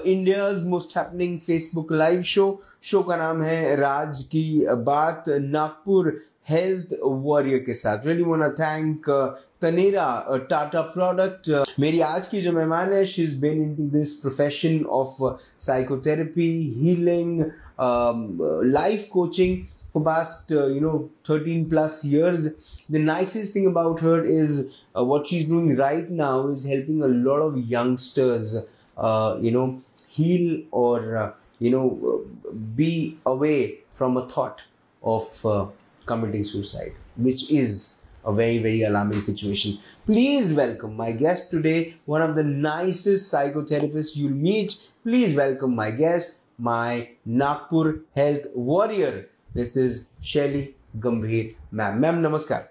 India's most happening Facebook live show का नाम है राज की बात, नागपुर हेल्थ वॉरियर के साथ। Really want to thank Taneira Tata product. मेरी आज की जो मेहमान है, she is been into this profession of psychotherapy, healing, life coaching for past 13 plus years. The nicest thing about her is what she's doing right now is helping a lot of youngsters heal or be away from a thought of committing suicide, which is a very, very alarming situation. Please welcome my guest today, one of the nicest psychotherapists you'll meet. Please welcome my guest, my Nagpur health warrior. This is Shelly Gambhir ma'am. Ma'am नमस्कार.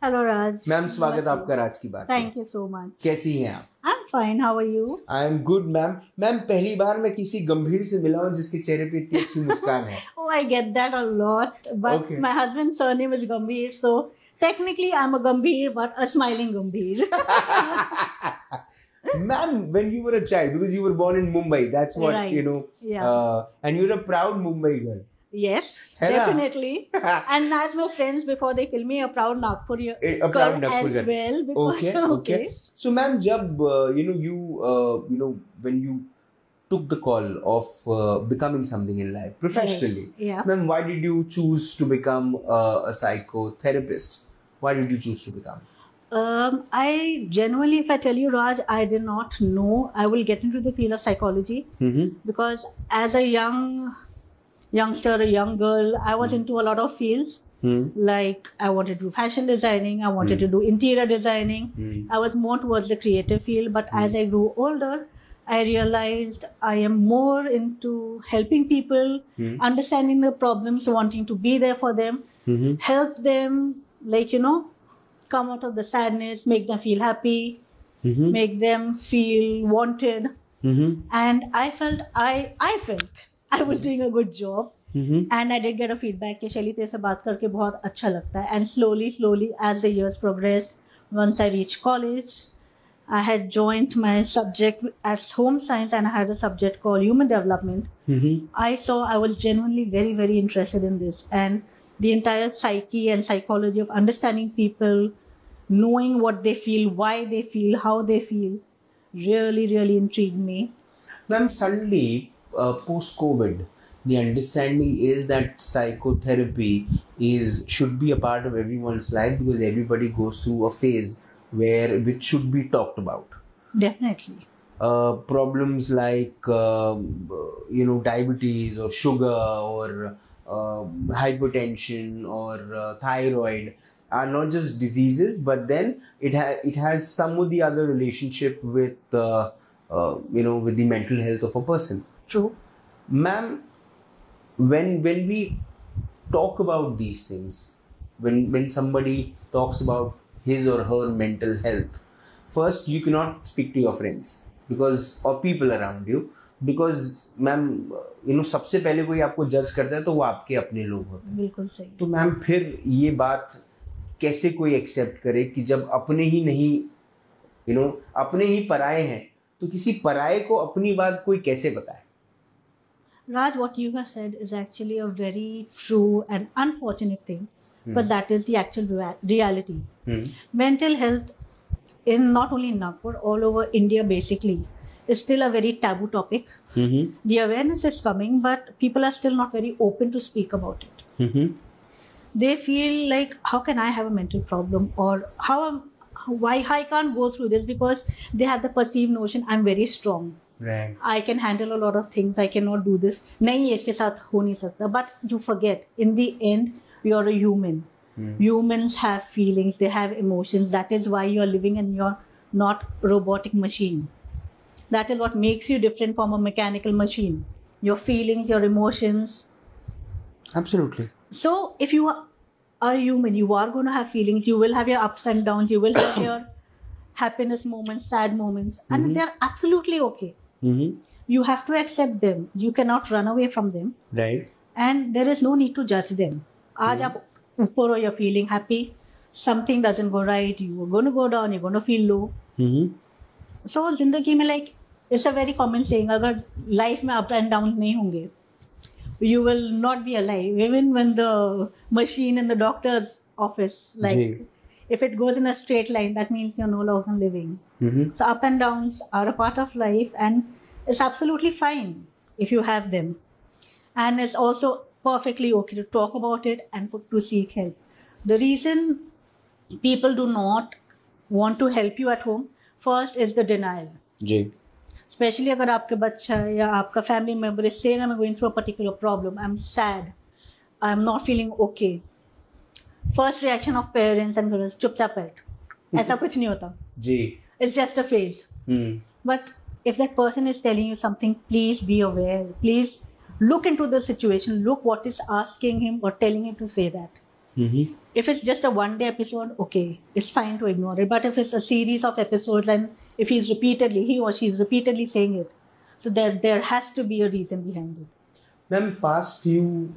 Hello Raj. Ma'am स्वागत आपका राज की बात। Thank you so much. कैसी हैं आप? I'm fine. How are you? I am good ma'am. Ma'am पहली बार मैं किसी गंभीर से मिला हूँ जिसके चेहरे पे इतनी अच्छी मुस्कान है। Oh, I get that a lot. But Okay. my husband's surname is Gambhir, so technically I'm a Gambhir, but a smiling Gambhir. Ma'am, when you were a child, because you were born in Mumbai, that's what Right. Yeah. and you're a proud Mumbai girl. Yes, है ना? definitely. And as my friends before they kill me, a proud Nagpur A proud Nagpur as girl. well. Because, Okay. So ma'am, जब when you took the call of becoming something in life professionally, Yeah. ma'am, why did you choose to become a psychotherapist? Why did you choose to become? I genuinely, if I tell you, Raj, I did not know I will get into the field of psychology because as a youngster, a young girl, I was into a lot of fields. Like I wanted to do fashion designing, I wanted to do interior designing. I was more towards the creative field, but as I grew older, I realized I am more into helping people, understanding their problems, wanting to be there for them, help them, come out of the sadness, make them feel happy, make them feel wanted. And I felt I was doing a good job. And I did get a feedback कि शैली तेरे से बात करके बहुत अच्छा लगता है. And slowly as the years progressed, once I reached college, I had joined my subject as home science and I had a subject called human development. I saw I was genuinely very, very interested in this. And the entire psyche and psychology of understanding people, knowing what they feel, why they feel, how they feel, really, really intrigued me. Ma'am, suddenly, post-COVID, the understanding is that psychotherapy should be a part of everyone's life because everybody goes through a phase which should be talked about. Definitely. Problems like diabetes or sugar or hypertension or thyroid are not just diseases, but then it has some of the other relationship with with the mental health of a person. True. Ma'am, when we talk about these things, when somebody talks about his or her mental health, first you cannot speak to your friends or people around you because ma'am सबसे पहले कोई आपको जज करता है तो वो आपके अपने लोग होते हैं. बिल्कुल सही. तो मैम फिर ये बात कैसे कोई एक्सेप्ट करे कि जब अपने ही नहीं अपने ही पराये हैं तो किसी पराये को अपनी बात कोई कैसे बताए? Raj, what you have said is actually a very true and unfortunate thing, but that is the actual reality. Mental health in not only Nagpur, all over India basically, is still a very taboo topic. The awareness is coming, but people are still not very open to speak about it. They feel like, how can I have a mental problem, or why I can't go through this, because they have the perceived notion I'm very strong. Right. I can handle a lot of things. I cannot do this. नहीं इसके साथ हो नहीं सकता. But you forget, in the end, you're a human. Humans have feelings. They have emotions. That is why you're living and you're not robotic machine. That is what makes you different from a mechanical machine. Your feelings, your emotions. Absolutely. So if you are human, you are going to have feelings. You will have your ups and downs. You will have your happiness moments, sad moments, and they're absolutely okay. You have to accept them. You cannot run away from them. Right. And there is no need to judge them. आज आप ऊपर हो, you're feeling happy. Something doesn't go right. You are going to go down. You're going to feel low. So जिंदगी में like It's a very common saying, अगर life में up and down नहीं होंगे, you will not be alive. Even when the machine in the doctor's office, like if it goes in a straight line, that means you're no longer living. So up and downs are a part of life, and it's absolutely fine if you have them. And it's also perfectly okay to talk about it and to seek help. The reason people do not want to help you at home, first is the denial. Especially अगर आपके बच्चा या आपका family member is saying I'm going through a particular problem, I'm sad, I'm not feeling okay. First reaction of parents and parents, चुपचाप बैठ, ऐसा कुछ नहीं होता. It's just a phase. But if that person is telling you something, please be aware. Please look into the situation. Look what is asking him or telling him to say that. If it's just a one-day episode, okay, it's fine to ignore it. But if it's a series of episodes and if he or she is repeatedly saying it, so there has to be a reason behind it. Ma'am, past few,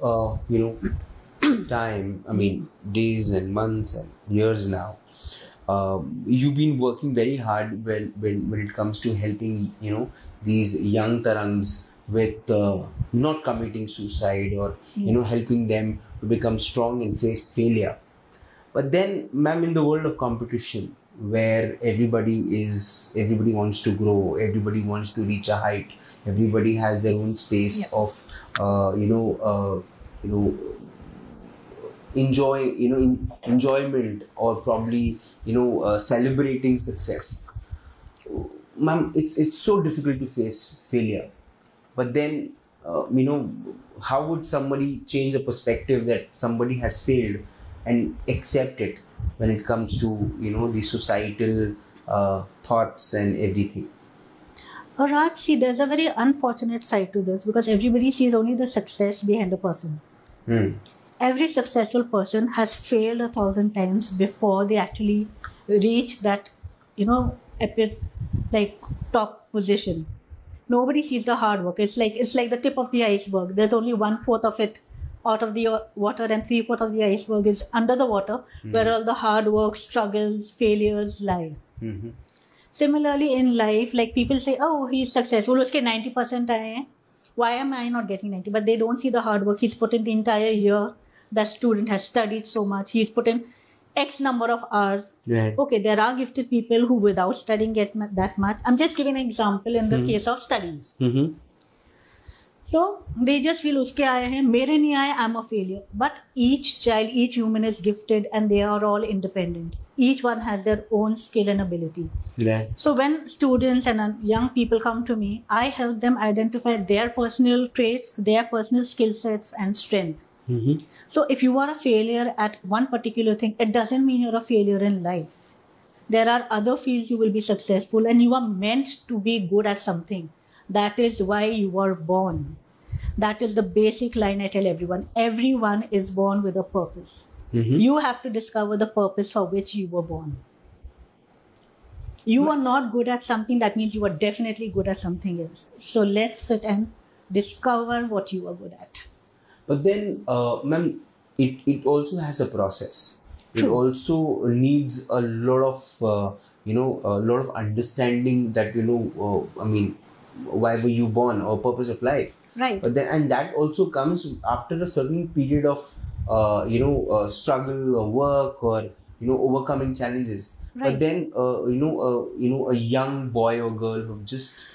time, I mean, days and months and years now, you've been working very hard when it comes to helping, these young tarangs with not committing suicide or, helping them to become strong and face failure. But then, ma'am, in the world of competition, where everybody wants to grow, everybody wants to reach a height, everybody has their own space of, enjoyment or probably, celebrating success. Ma'am, it's so difficult to face failure. But then, how would somebody change the perspective that somebody has failed and accept it when it comes to, the societal thoughts and everything? Raj, see, there's a very unfortunate side to this because everybody sees only the success behind a person. Every successful person has failed 1,000 times before they actually reach that, top position. Nobody sees the hard work. It's like the tip of the iceberg. There's only 1/4 of it out of the water and 3/4 of the iceberg is under the water, where all the hard work, struggles, failures lie. Similarly, in life, like people say, oh, he's successful, uske 90% aaye hain. Why am I not getting 90? But they don't see the hard work. He's put in the entire year. That student has studied so much. He's put in X number of hours. Right. Okay, there are gifted people who without studying get that much. I'm just giving an example in the case of studies. So they just feel uske aaye hain, mere nahi aaye, I'm a failure. But each child, each human is gifted and they are all independent. Each one has their own skill and ability. Right. So when students and young people come to me, I help them identify their personal traits, their personal skill sets and strength. So if you are a failure at one particular thing, it doesn't mean you're a failure in life. There are other fields you will be successful and you are meant to be good at something. That is why you were born. That is the basic line I tell everyone. Everyone is born with a purpose. You have to discover the purpose for which you were born. You are not good at something, that means you are definitely good at something else. So let's sit and discover what you are good at. But then, ma'am, it also has a process. True. It also needs a lot of, a lot of understanding that, why were you born or purpose of life. Right. But then, and that also comes after a certain period of, struggle or work or, overcoming challenges. Right. But then, a young boy or girl who just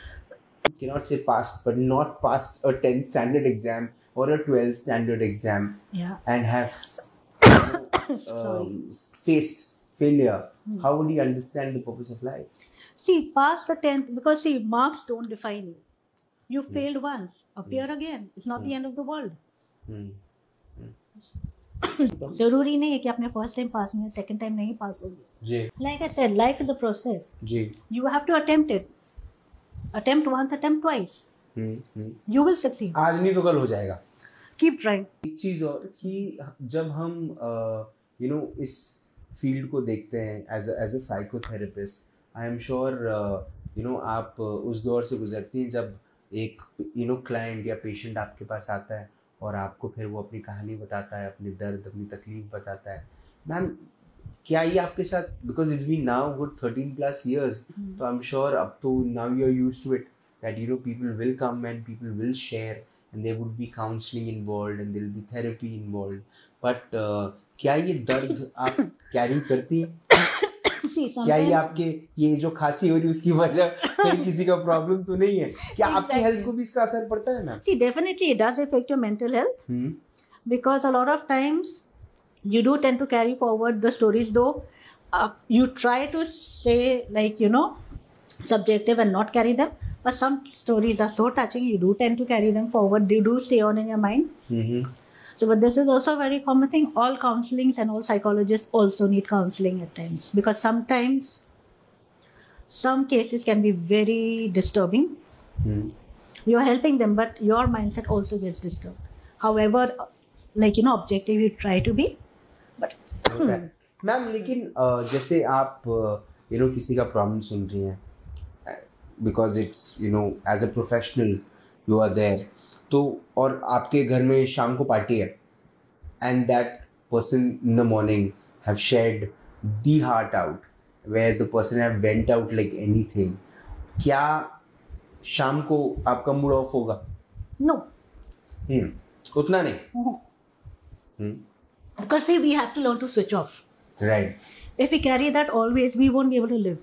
cannot say passed, but not passed a 10th standard exam or a 12th standard exam, and have faced failure, how would he understand the purpose of life? See, pass the 10th, because see, marks don't define you. You failed once, appear again. It's not the end of the world. जरूरी नहीं है कि आपने first time pass नहीं है, second time नहीं पास होगी. Like I said, life is a process. You have to attempt it. Attempt once, attempt twice. You will succeed. आज नहीं तो कल हो जाएगा. Keep trying. एक चीज और कि जब हम इस फील्ड को देखते हैं as a psychotherapist, I am sure आप उस दौर से गुजरती हैं जब एक क्लाइंट या पेशेंट आपके पास आता है और आपको फिर वो अपनी कहानी बताता है, अपनी दर्द, अपनी तकलीफ बताता है. मैम, क्या ये आपके साथ, because it's been now good 13+ years, तो आई एम श्योर अब तो now you are used to it, that people will come and people will share and there would be counseling involved and there will be therapy involved. But क्या ये दर्द आप carry करती हैं? क्या ये आपके ये जो खांसी हो रही है उसकी वजह कहीं किसी का प्रॉब्लम तो नहीं है? क्या आपकी हेल्थ को भी इसका असर पड़ता है ना? See, definitely it does affect your mental health. Because a lot of times you do tend to carry forward the stories, though you try to stay subjective and not carry them, but some stories are so touching you do tend to carry them forward. They do stay on in your mind. So, but this is also a very common thing. All counselings and all psychologists also need counseling at times, because sometimes some cases can be very disturbing. You're helping them, but your mindset also gets disturbed. However, objective you try to be. But ma'am लेकिन जैसे आप किसी का problem सुन रही हैं, because it's as a professional you are there, तो और आपके घर में शाम को पार्टी है and that person in the morning have shared the heart out where the person have went out like anything, क्या शाम को आपका मूड ऑफ होगा? नो. उतना नहीं. Because see, we have to learn to switch off. Right. If we carry that always, we won't be able to live.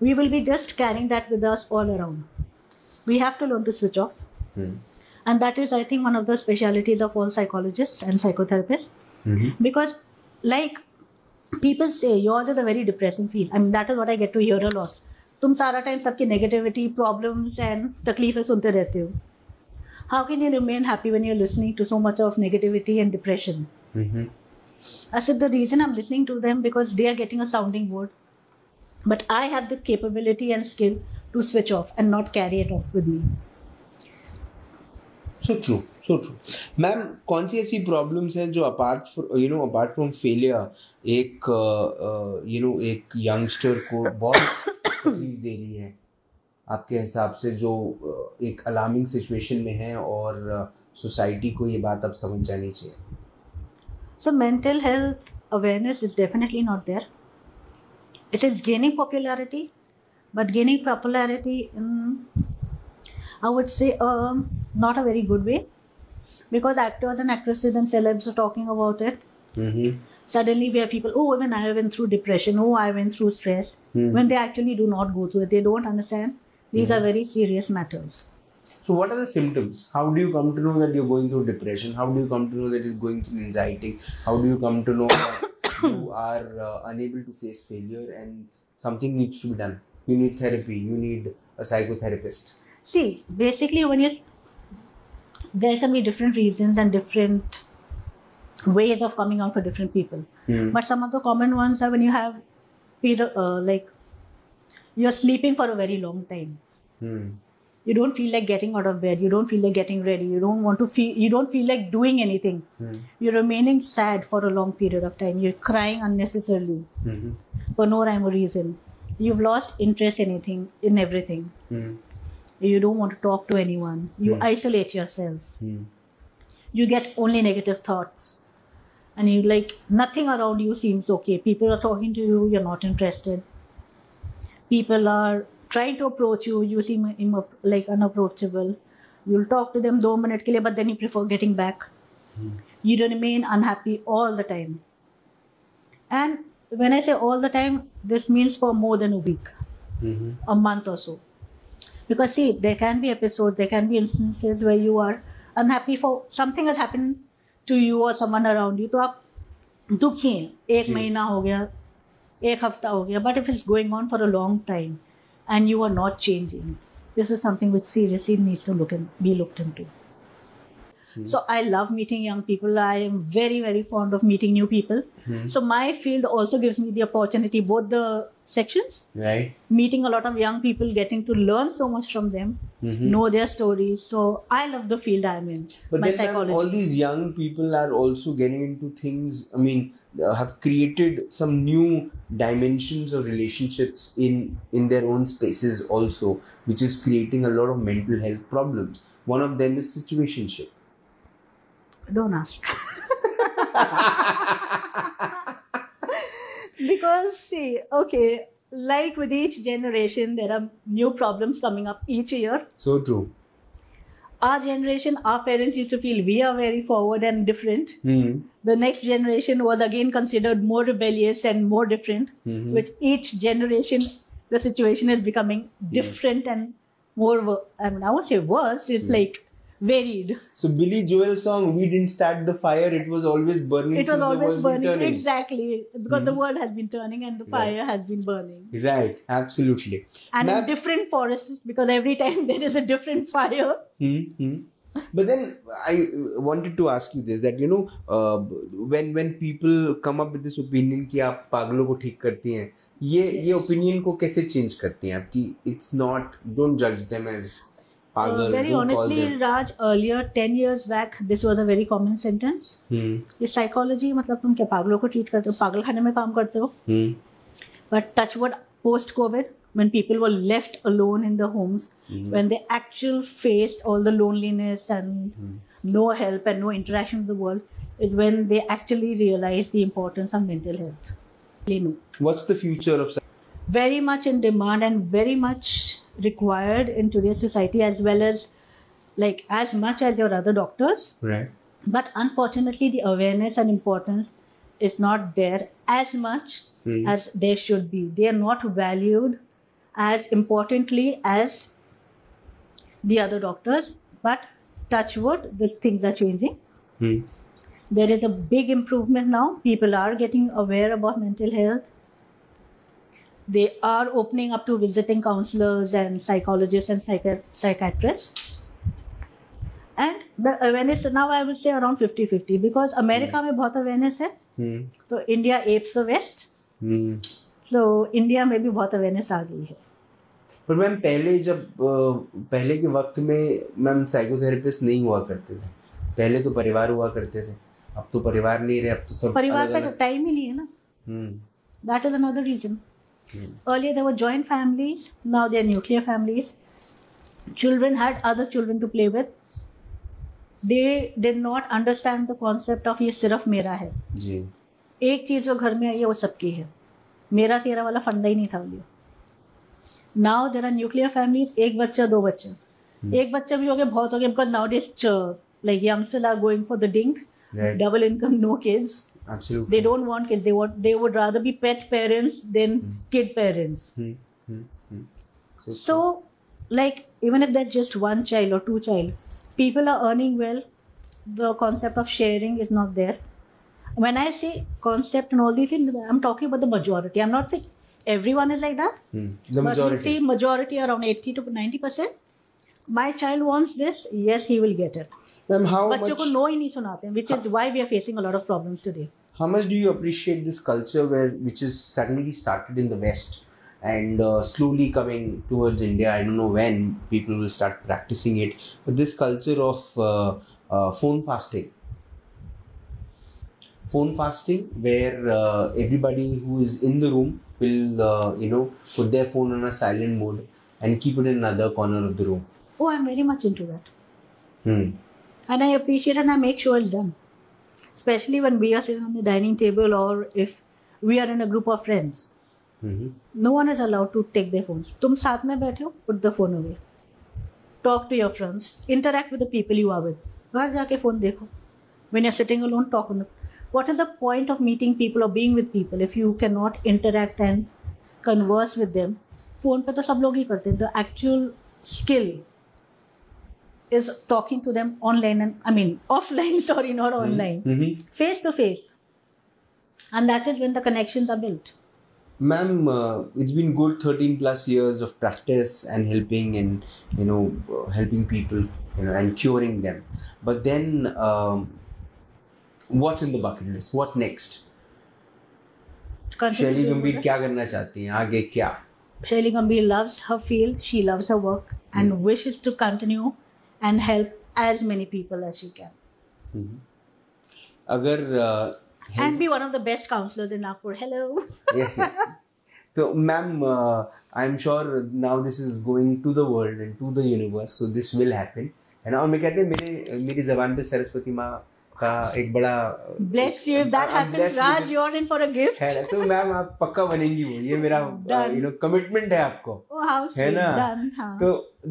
We will be just carrying that with us all around. We have to learn to switch off. And that is, I think, one of the specialities of all psychologists and psychotherapists. Because, like people say, yours is a very depressing field. I mean, that is what I get to hear a lot. तुम सारा time सबकी negativity, problems and तकलीफें सुनते रहते हो. How can you remain happy when you're listening to so much of negativity and depression? I said the reason I'm listening to them because they are getting a sounding board. But I have the capability and skill to switch off and not carry it off with me. So true, so true. Ma'am कौन सी ऐसी problems हैं जो apart from failure एक youngster को बहुत तकलीफ दे रही है आपके हिसाब से, जो एक अलार्मिंग सिचुएशन में है और सोसाइटी को ये बात अब समझ जानी चाहिए? So mental health awareness is definitely not there. It is gaining popularity, but gaining popularity in, I would say, not a very good way, because actors and actresses and celebs are talking about it. Suddenly we have people, oh, even I went through depression, oh, I went through stress, when they actually do not go through it. They don't understand. These are very serious matters. So what are the symptoms? How do you come to know that you're going through depression? How do you come to know that you're going through anxiety? How do you come to know that you are unable to face failure and something needs to be done? You need therapy. You need a psychotherapist. See, basically there can be different reasons and different ways of coming out for different people. But some of the common ones are when you have you're sleeping for a very long time. You don't feel like getting out of bed. You don't feel like getting ready. You don't feel like doing anything. You're remaining sad for a long period of time. You're crying unnecessarily for no rhyme or reason. You've lost interest in everything. You don't want to talk to anyone. You isolate yourself. You get only negative thoughts. And you nothing around you seems okay. People are talking to you, you're not interested. People are trying to approach you, you seem unapproachable. You'll talk to them 2 minutes ke liye, but then you prefer getting back. You remain unhappy all the time. And when I say all the time, this means for more than a week, a month or so. Because see, there can be episodes, there can be instances where you are unhappy for something has happened to you or someone around you. तो आप दुखी हैं, 1 महीना हो गया, 1 हफ्ता हो गया, but if it's going on for a long time and you are not changing, this is something which seriously needs to be looked into. So I love meeting young people. I am very, very fond of meeting new people. So my field also gives me the opportunity, both the sections, right? Meeting a lot of young people, getting to learn so much from them, know their stories. So I love the field I'm in. But then psychology. All these young people are also getting into things, have created some new dimensions of relationships in their own spaces also, which is creating a lot of mental health problems. One of them is situationship. Don't ask. Because see, okay, like with each generation, there are new problems coming up each year. So true. Our generation, our parents used to feel we are very forward and different. Mm-hmm. The next generation was again considered more rebellious and more different. Mm-hmm. With each generation, the situation is becoming different and more, I mean, I won't say worse, it's like varied. So Billy Joel song, "We Didn't Start the Fire," it was always burning. It was always the world's been burning, turning. exactly, because the world has been turning and the fire has been burning. Right, absolutely. And in different forests, because every time there is a different fire. Mm-hmm. But then I wanted to ask you this, that you know, when people come up with this opinion कि आप पागलों को ठीक करती हैं, ये opinion को कैसे change करती हैं आपकी? It's not, don't judge them as pagal. Very honestly, Raj, earlier 10 years back, this was a very common sentence. ये psychology मतलब तुम क्या पागलों को treat करते हो, पागल खाने में काम करते हो? But touch wood, post-COVID, when people were left alone in their homes, when they actually faced all the loneliness and no help and no interaction with the world, is when they actually realized the importance of mental health. What's the future of psychology? Very much in demand and very much required in today's society, as well as like as much as your other doctors. Right. But unfortunately, the awareness and importance is not there as much as there should be. They are not valued as importantly as the other doctors. But touch wood, these things are changing. There is a big improvement now. People are getting aware about mental health. They are opening up to visiting counselors and psychologists and psychiatrists. And the awareness now, I would say around 50-50, because America में बहुत awareness है. So India apes the West. So India में भी बहुत awareness आ गई है. पर ma'am पहले के वक्त में मैम साइकोथेरेपिस्ट नहीं हुआ करते थे. पहले तो परिवार हुआ करते थे. अब तो परिवार नहीं रहे. अब तो सब परिवार पे टाइम ही नहीं है ना. That is another reason. Earlier there were joint families. Now they are nuclear families. Children had other children to play with. They did not understand the concept of ये सिर्फ मेरा है. जी. एक चीज जो घर में आई है वो सबकी है. मेरा तेरा वाला फंडा ही नहीं था ये. Now there are nuclear families. एक बच्चा दो बच्चे. एक बच्चा भी हो गया बहुत हो गया, because nowadays like youngsters are going for the ding. Right. Double income, no kids. Absolutely. They don't want kids. They would rather be pet parents than kid parents. So like even if there's just one child or two child, people are earning well. The concept of sharing is not there. When I say concept and all these things, I'm talking about the majority. I'm not saying everyone is like that. The majority. But you see majority around 80 to 90%. My child wants this, yes, he will get it. Ma'am, how बच्चों much? को no ही नहीं सुनाते हैं, which is why we are facing a lot of problems today. How much do you appreciate this culture which is suddenly started in the West and slowly coming towards India? I don't know when people will start practicing it, but this culture of phone fasting. Phone fasting, where everybody who is in the room will, put their phone on a silent mode and keep it in another corner of the room. Oh, I'm very much into that. And I appreciate and I make sure it's done. Especially when we are sitting on the dining table or if we are in a group of friends. No one is allowed to take their phones. तुम साथ में बैठे हो, put the phone away. Talk to your friends. Interact with the people you are with. घर जाके phone देखो. When you're sitting alone, talk on the phone. What is the point of meeting people or being with people if you cannot interact and converse with them? Phone पे तो सब लोग ही करते हैं. The actual skill is talking to them online and offline, sorry, not online. Face to face. And that is when the connections are built. Ma'am, it's been good 13 plus years of practice and helping and, helping people, and curing them. But then, what's in the bucket list? What next? Shaily Gambhir क्या करना चाहती हैं? आगे क्या? Shaily Gambhir loves her field. She loves her work and wishes to continue and help as many people as she can. And be one of the best counselors in Nagpur. Hello. Yes. So, ma'am, I'm sure now this is going to the world and to the universe. So this will happen. And और मैं कहते हैं मेरी ज़बान पे सरस्वती माँ का एक बड़ा Bless you. If that happens, Raj, you're in for a gift. है ना, तो मैम आप पक्का बनेंगी वो, ये मेरा कमिटमेंट है आपको, Oh, how है sweet. ना। Done. हाँ. तो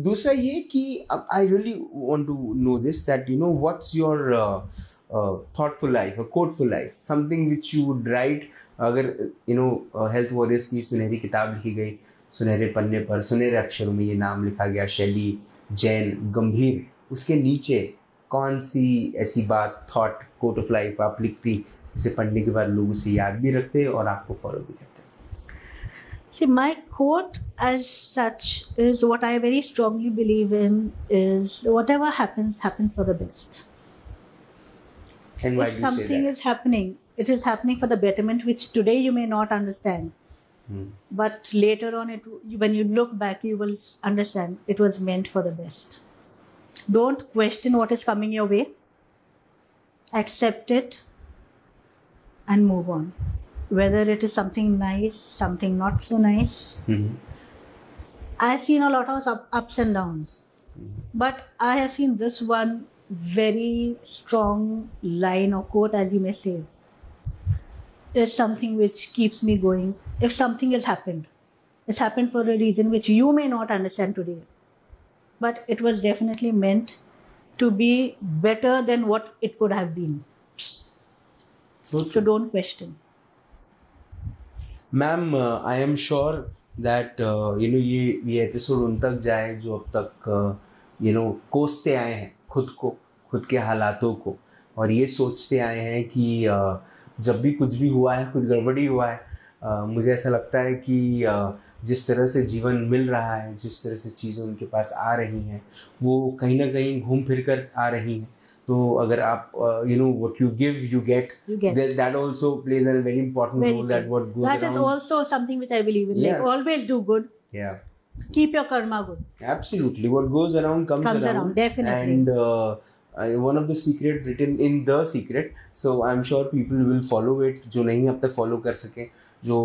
दूसरा ये कि I really want to know this that what's your thoughtful life, a quoteful life, something which you would write अगर हेल्थ वॉरियर्स की सुनहरी किताब लिखी गई, सुनहरे पन्ने पर सुनहरे अक्षरों में ये नाम लिखा गया शैली जैन गंभीर, उसके नीचे कौन सी ऐसी बात, थॉट, कोट ऑफ लाइफ आप लिखती जिसे पढ़ने के बाद लोग उसे याद भी रखते और आपको फॉलो भी करते? See, my quote as such is what I very strongly believe in is whatever happens, happens for the best. And why If do you say something that? is happening, it is happening for the betterment, which today you may not understand. But later on, when you look back, you will understand it was meant for the best. Don't question what is coming your way. Accept it and move on. Whether it is something nice, something not so nice. I've seen a lot of ups and downs. But I have seen this one very strong line or quote, as you may say, is something which keeps me going. If something has happened, it's happened for a reason which you may not understand today. But it was definitely meant to be better than what it could have been. So don't question. Ma'am I am sure that ये episode उन तक जाए जो अब तक कोसते आए हैं खुद को, खुद के हालातों को, और ये सोचते आए हैं कि जब भी कुछ भी हुआ है, कुछ गड़बड़ी हुआ है, मुझे ऐसा लगता है कि जिस तरह से जीवन मिल रहा है, जिस तरह से चीज़ें उनके पास आ रही हैं, वो कहीं ना कहीं घूम फिर कर आ रही हैं। तो अगर आप what you give you get, that also plays a very important role. That what goes that around. Is also something which I believe in. Yes. Like always do good. Yeah. Keep your karma good. Absolutely, what goes around comes around. Definitely. And one of the secret written in The Secret, so I'm sure people will follow it. जो नहीं अब तक follow कर सके, जो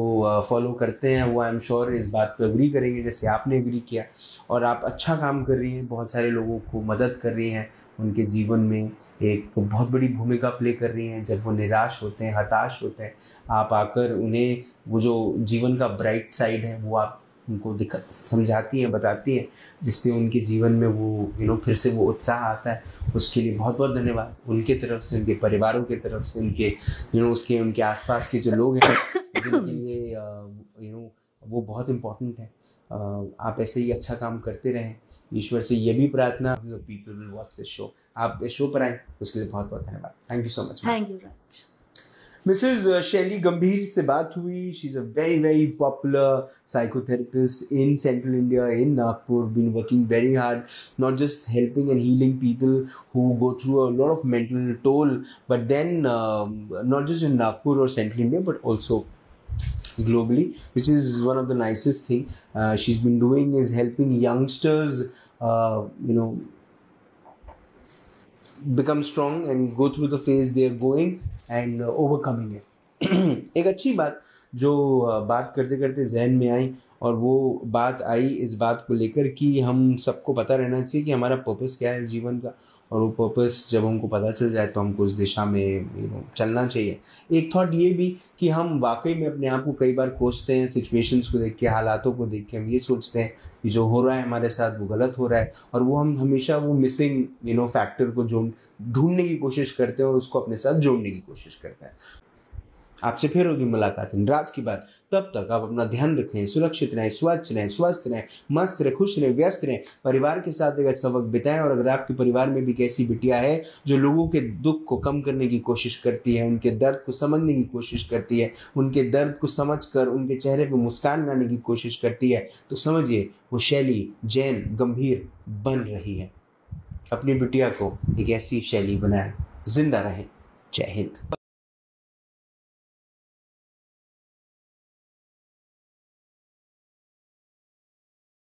follow करते हैं वो I'm sure इस बात पे agree करेंगे जैसे आपने agree किया, और आप अच्छा काम कर रही हैं, बहुत सारे लोगों को मदद कर रही हैं, उनके जीवन में एक बहुत बड़ी भूमिका प्ले कर रही हैं। जब वो निराश होते हैं, हताश होते हैं, आप आकर उन्हें वो जो जीवन का ब्राइट साइड है वो आप उनको समझाती हैं, बताती हैं, जिससे उनके जीवन में वो फिर से वो उत्साह आता है। उसके लिए बहुत बहुत धन्यवाद उनके तरफ से, उनके परिवारों के तरफ से, उनके उनके आसपास के जो लोग हैं जिनके लिए वो बहुत इम्पोर्टेंट है। आप ऐसे ही अच्छा काम करते रहें। ईश्वर से ये भी प्रार्थना, people will watch this show, आप इस शो पर आए उसके लिए बहुत बहुत धन्यवाद। Thank you so much. Thank you Raj. Mrs Shaili Gambhir से बात हुई। She is a very very popular psychotherapist in central India, in Nagpur, been working very hard, not just helping and healing people who go through a lot of mental toll, but then not just in Nagpur or Central India, but also globally, which is one of the nicest thing she's been doing, is helping youngsters become strong and go through the phase they are going and overcoming it. एक अच्छी बात जो बात करते करते जहन में आई, और वो बात आई इस बात को लेकर कि हम सबको पता रहना चाहिए कि हमारा पर्पस क्या है जीवन का, और वो पर्पस जब हमको पता चल जाए तो हमको उस दिशा में चलना चाहिए। एक थॉट ये भी कि हम वाकई में अपने आप को कई बार कोसते हैं, सिचुएशंस को देख के, हालातों को देख के हम ये सोचते हैं कि जो हो रहा है हमारे साथ वो गलत हो रहा है, और वो हम हमेशा वो मिसिंग फैक्टर को जो ढूंढने की कोशिश करते हैं और उसको अपने साथ जोड़ने की कोशिश करते हैं। आपसे फिर होगी मुलाकात इन राज की बात। तब तक आप अपना ध्यान रखें, सुरक्षित रहें, स्वच्छ रहें, स्वस्थ रहें, मस्त रहें, खुश रहें, व्यस्त रहें, परिवार के साथ एक अच्छा वक्त बिताएं। और अगर आपके परिवार में भी एक ऐसी बिटिया है जो लोगों के दुख को कम करने की कोशिश करती है, उनके दर्द को समझने की कोशिश करती है, उनके दर्द को समझकर उनके चेहरे पर मुस्कान लाने की कोशिश करती है, तो समझिए वो शैली जैन गंभीर बन रही है। अपनी बिटिया को एक ऐसी शैली बनाएं। जिंदा रहें। जय हिंद।